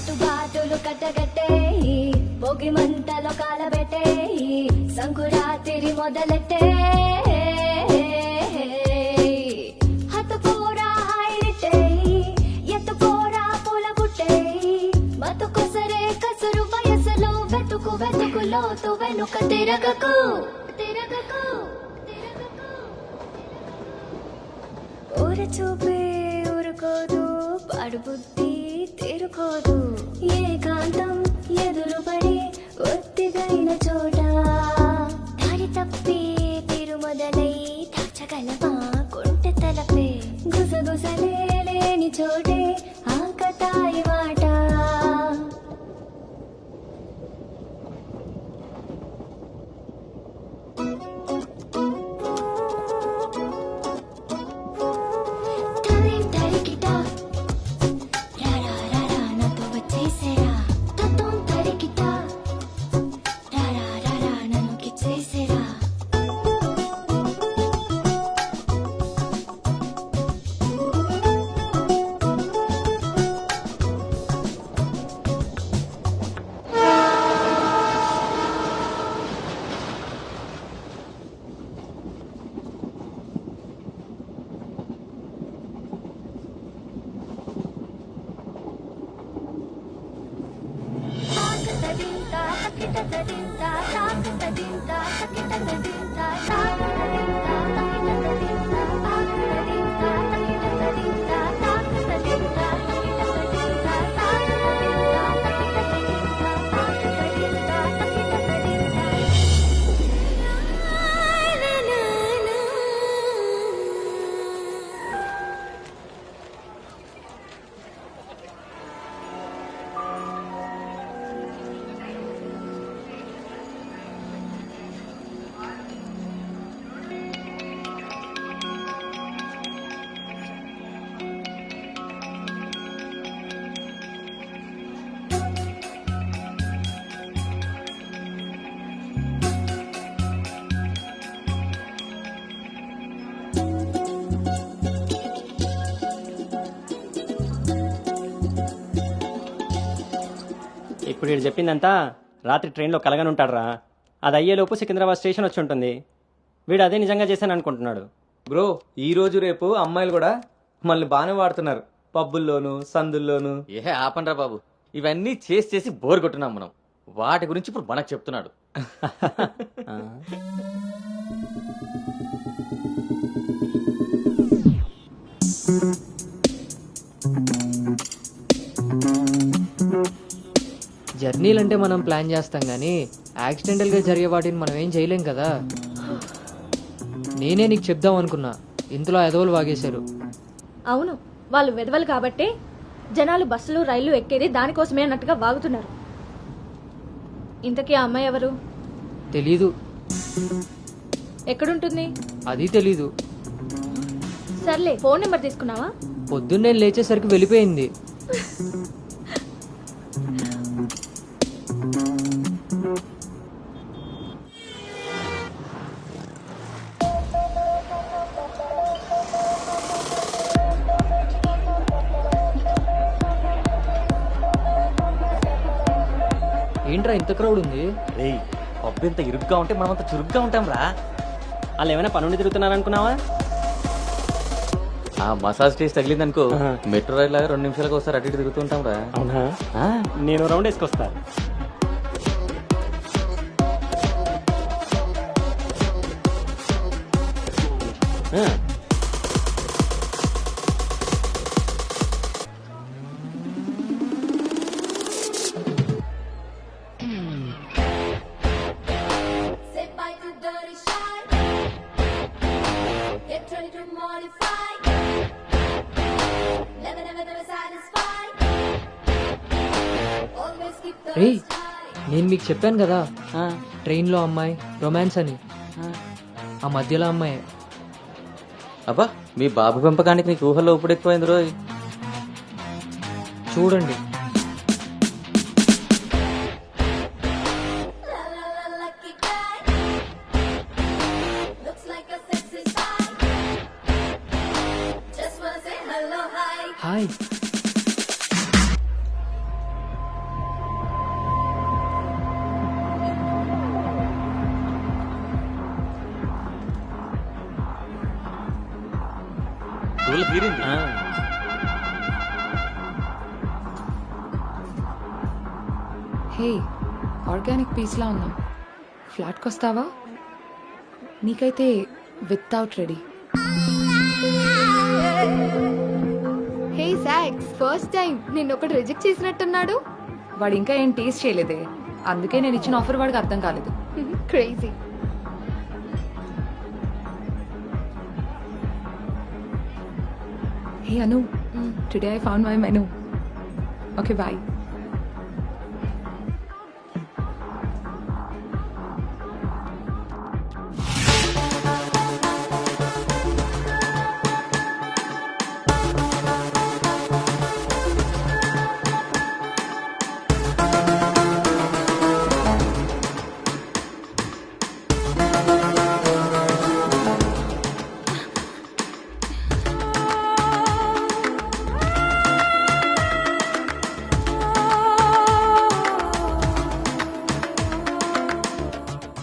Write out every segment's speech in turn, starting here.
కట్టుబాటులు కట్టగట్టేయి భోగి మంటలో కాలబెట్టేయి సంకురాతిరి మొదలెట్టే హతుపోరా హైరిటేయి ఎత్తుపోరా పూల బుట్టేయి బతుకొసరే కసురు వయసులో వెతుకు వెతుకులోతు వెనుక తిరగకు తిరగకు ఊర చూపే ఊరుకోదు పాడు బుద్ధి తీరుకోదు ఏకాంతం ఎదురుపడి ఒత్తిగైన చోట దారి తప్పి తీరు మొదలై దాచగలవా కొంటె తలపే గుసగుసలే లేని చోటే ఆకతాయి మాట ఇప్పుడు వీడు చెప్పిందంతా రాత్రి ట్రైన్లో కలగని ఉంటాడురా. అది అయ్యేలోపు సికింద్రాబాద్ స్టేషన్ వచ్చి ఉంటుంది. వీడు అదే నిజంగా చేశాను అనుకుంటున్నాడు. బ్రో ఈ రోజు రేపు అమ్మాయిలు కూడా మనల్ని బాగానే వాడుతున్నారు, పబ్బుల్లోను సందుల్లోను. ఏ ఆపండ్రా బాబు, ఇవన్నీ చేసి చేసి బోర్ కొట్టున్నాం మనం. వాటి గురించి ఇప్పుడు మనకు చెప్తున్నాడు. జర్నీలు అంటే మనం ప్లాన్ చేస్తాం కానీ యాక్సిడెంటల్గా జరిగే వాటిని మనం ఏం చేయలేం కదా. నేనే నీకు చెప్దాం అనుకున్నా, ఇంతలో ఎదవలు వాగేశారు. అవును, వాళ్ళు వెదవలు కాబట్టే జనాలు బస్సులు రైళ్లు ఎక్కేది దానికోసమే అన్నట్టుగా వాగుతున్నారు. ఇంతకీ ఆ అమ్మాయి ఎవరు? తెలీదు. ఎక్కడుంటుంది? అది తెలీదు. సర్లే, ఫోన్ నెంబర్ తీసుకున్నావా? పొద్దున్నే లేచేసరికి వెళ్ళిపోయింది. ఏంట్రా ఇంత క్రౌడ్ ఉంది? రేయ్, పబ్బు ఇంత ఇరుగ్గా ఉంటే మనం అంత చురుగ్గా ఉంటాం రా. వాళ్ళు ఏమైనా పనుండి తిరుగుతున్నారనుకున్నావా? ఆ మసాజ్ టేస్ట్ తగిలిందనుకో, మెట్రో రైల్ లాగా 2 నిమిషాలకు ఒకసారి అటు ఇటు తిరుగుతూ ఉంటాం రా. అవునా? నేను రౌండ్ వేసుకొస్తా. రే, నేను మీకు చెప్పాను కదా ట్రైన్లో అమ్మాయి రొమాన్స్ అని. ఆ మధ్యలో అమ్మాయి. అబ్బా, మీ బాబు పెంపకానికి నీకు ఊహల్లో ఇప్పుడు ఎక్కువైంది రోయ్. చూడండి. హాయ్. దూల తీరింది. ఆ, హే ఆర్గానిక్ పీస్లా ఉన్నాం. ఫ్లాట్కి వస్తావా? నీకైతే వితౌట్ రెడీ. హే సాక్స్, ఫస్ట్ టైం నిన్న ఒకటి రిజెక్ట్ చేసినట్టున్నాడు. వాడు ఇంకా ఏం టేస్ట్ చేయలేదే, అందుకే నేను ఇచ్చిన ఆఫర్ వాడికి అర్థం కాలేదు. Crazy. Hey Anu, today I found my menu. Okay boy.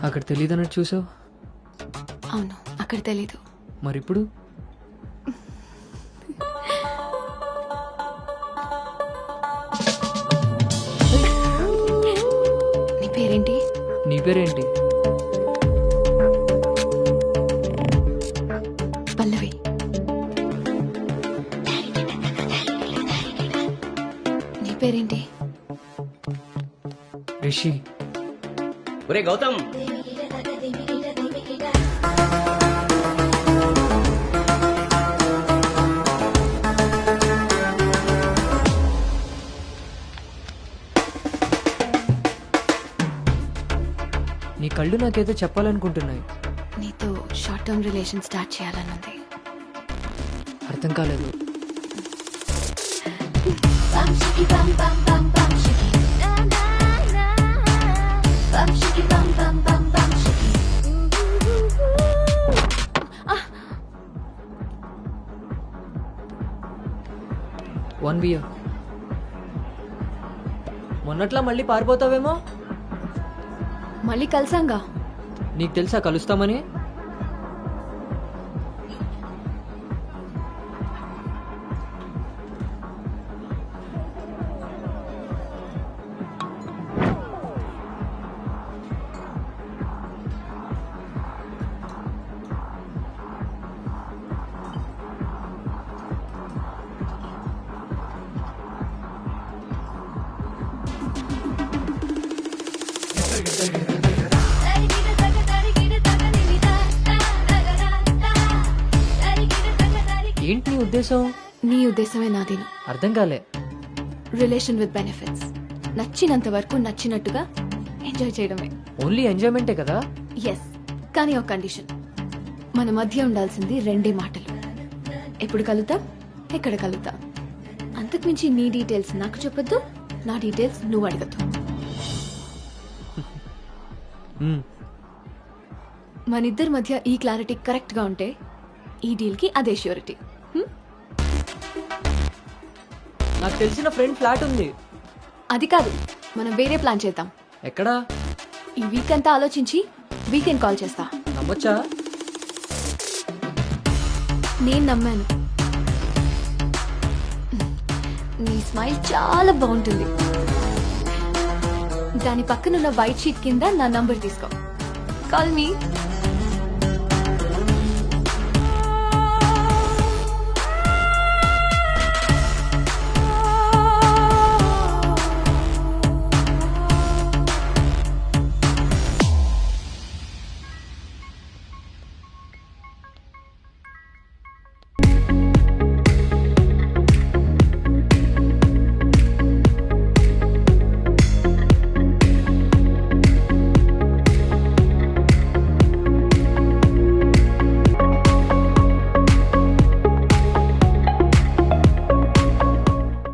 అక్కడ తెలియదన్నట్టు చూసావు, అవును, అక్కడ తెలీదు. మరిప్పుడు నీ పేరేంటి? నీ పేరేంటి? పల్లవి. నీ పేరేంటి? రిషి. ఒరే గౌతమ్, నీ కళ్ళు నాకేదో చెప్పాలనుకుంటున్నాయి. నీతో షార్ట్ టర్మ్ రిలేషన్ స్టార్ట్ చేయాలనుంది. అర్థం కాలేదు. Bum shiki bum bum bum bum shiki. Na na na. Bum shiki bum bum bum bum shiki. One beer. మొన్నట్లా మళ్ళీ పారిపోతావేమో. మళ్ళీ కలిసాంగా. నీకు తెలుసా కలుస్తామని? Tarigida taga tarigida taga nivida. Ta ta ta ta. Tarigida taga tarigida. ఏంటి నీ ఉద్దేశం? నీ ఉద్దేశమే నాదేను. అర్థం కాలే. Relation with benefits. నచ్చినంత వరకు నచ్చినట్టుగా ఎంజాయ్ చేయడమే. ఓన్లీ ఎంజాయ్మెంటే కదా. ఎస్, కానీ ఒక కండిషన్. మన మధ్య ఉండాల్సింది రెండే మాటలు. ఎప్పుడు కలుద్దాం, ఎక్కడ కలుద్దాం. అంతకుమించి నీ డీటెయిల్స్ నాకు చెప్పొద్దు, నా డీటెయిల్స్ నువ్వు అడగద్దు. మ్మ్. మనిద్దరి మధ్య ఈ క్లారిటీ కరెక్ట్గా ఉంటే ఈ డీల్కి అదే ష్యూరిటీ. నాకు తెలిసిన ఫ్రెండ్ ఫ్లాట్ ఉంది. అది కాదు, మనం వేరే ప్లాన్ చేద్దాం. ఎక్కడా? ఈ వీక్ అంతా ఆలోచించి వీకెండ్ కాల్ చేస్తా. నమ్మొచ్చా? నేను నమ్మాను. నీ స్మైల్ చాలా బాగుంటుంది. దాని పక్కనున్న వైట్ షీట్ కింద నా నంబర్ తీసుకో. Call me.